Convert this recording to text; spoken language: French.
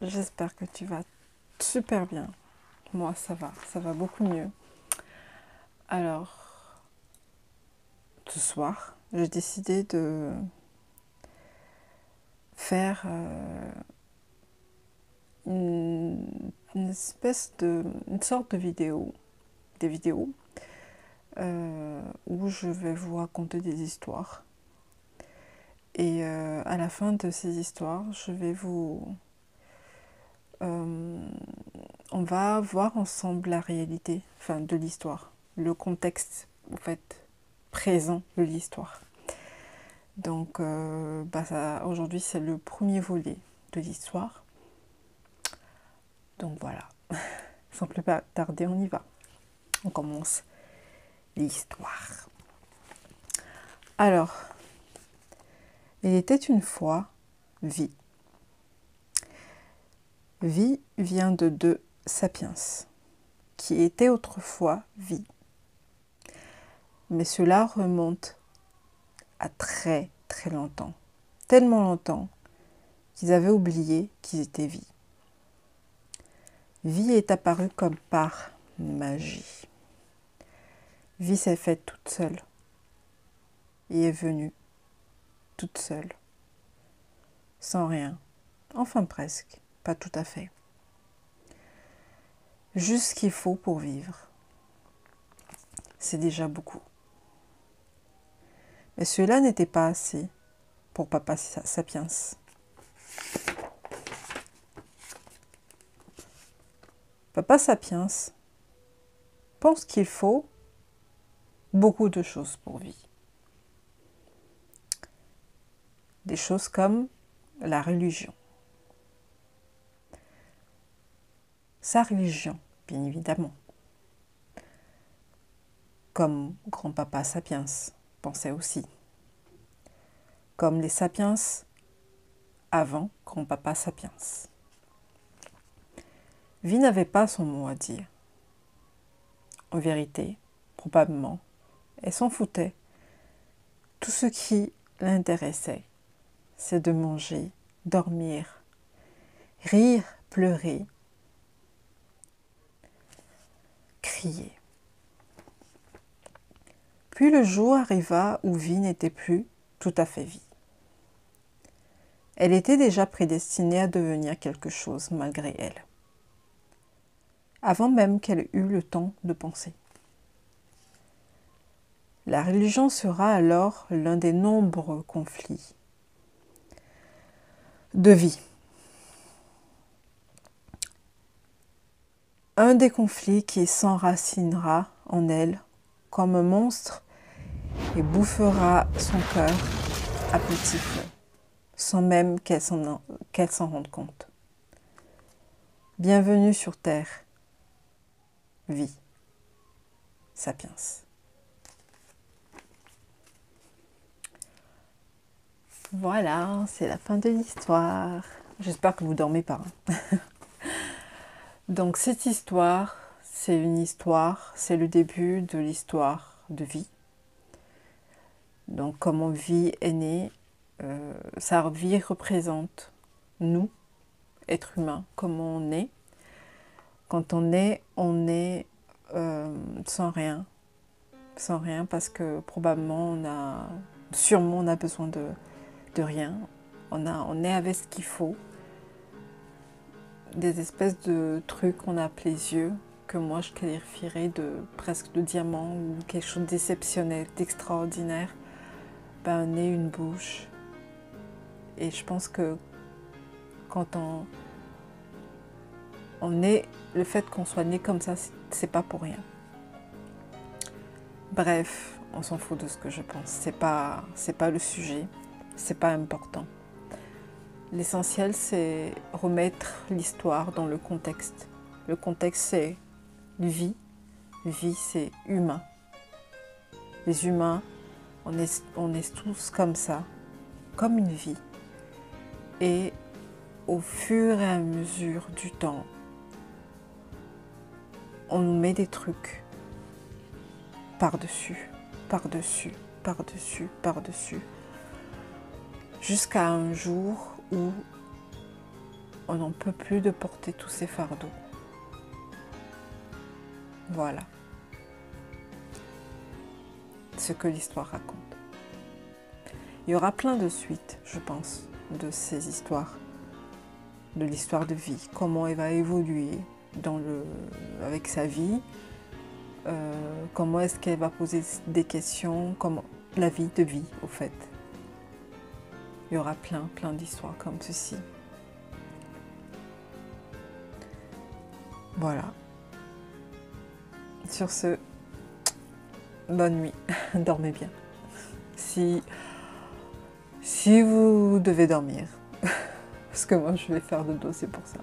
J'espère que tu vas super bien. Moi, ça va beaucoup mieux. Alors, ce soir, j'ai décidé de faire une sorte de vidéo, des vidéos où je vais vous raconter des histoires. Et à la fin de ces histoires, on va voir ensemble la réalité, de l'histoire, le contexte, en fait, présent de l'histoire. Donc, aujourd'hui, c'est le premier volet de l'histoire. Donc voilà, sans plus tarder, on y va. On commence l'histoire. Alors, il était une fois vie. Vie vient de deux sapiens, qui étaient autrefois vie. Mais cela remonte à très très longtemps. Tellement longtemps qu'ils avaient oublié qu'ils étaient vie. Vie est apparue comme par magie. Vie s'est faite toute seule et est venue toute seule, sans rien, enfin presque, pas tout à fait. Juste ce qu'il faut pour vivre. C'est déjà beaucoup. Mais cela n'était pas assez pour Papa Sapiens. Papa Sapiens pense qu'il faut beaucoup de choses pour vivre. Des choses comme la religion. Sa religion, bien évidemment. Comme grand-papa Sapiens pensait aussi. Comme les sapiens avant grand-papa Sapiens. Vie n'avait pas son mot à dire. En vérité, probablement, elle s'en foutait. Tout ce qui l'intéressait, c'est de manger, dormir, rire, pleurer, crier. Puis le jour arriva où Vie n'était plus tout à fait Vie. Elle était déjà prédestinée à devenir quelque chose malgré elle, avant même qu'elle eût le temps de penser. La religion sera alors l'un des nombreux conflits de vie. Un des conflits qui s'enracinera en elle comme un monstre et bouffera son cœur à petit feu, sans même qu'elle s'en rende compte. Bienvenue sur Terre, Vie, Sapiens. Voilà, c'est la fin de l'histoire. J'espère que vous ne dormez pas. Donc cette histoire, c'est le début de l'histoire de Vie. Donc comment Vie est née, sa vie représente nous, êtres humains, comment on est. Quand on est sans rien parce que probablement sûrement on a besoin de rien. On est avec ce qu'il faut. Des espèces de trucs qu'on a appelés yeux, que moi je qualifierais presque de diamants ou quelque chose d'exceptionnel, d'extraordinaire. Un nez, une bouche. Et je pense que quand on est, le fait qu'on soit né comme ça, c'est pas pour rien. Bref, on s'en fout de ce que je pense. C'est pas le sujet, c'est pas important. L'essentiel, c'est remettre l'histoire dans le contexte. Le contexte, c'est vie. Vie, c'est humain. Les humains, on est tous comme ça, comme une vie. Et au fur et à mesure du temps, on nous met des trucs par-dessus, par-dessus, par-dessus, par-dessus, jusqu'à un jour où on n'en peut plus de porter tous ces fardeaux. Voilà ce que l'histoire raconte. Il y aura plein de suites, je pense, de ces histoires, de l'histoire de vie, comment elle va évoluer avec sa vie, comment est-ce qu'elle va poser des questions, comment la vie de vie, au fait. Il y aura plein d'histoires comme ceci. Voilà. Sur ce, bonne nuit, dormez bien. Si vous devez dormir, parce que moi je vais faire dodo, c'est pour ça.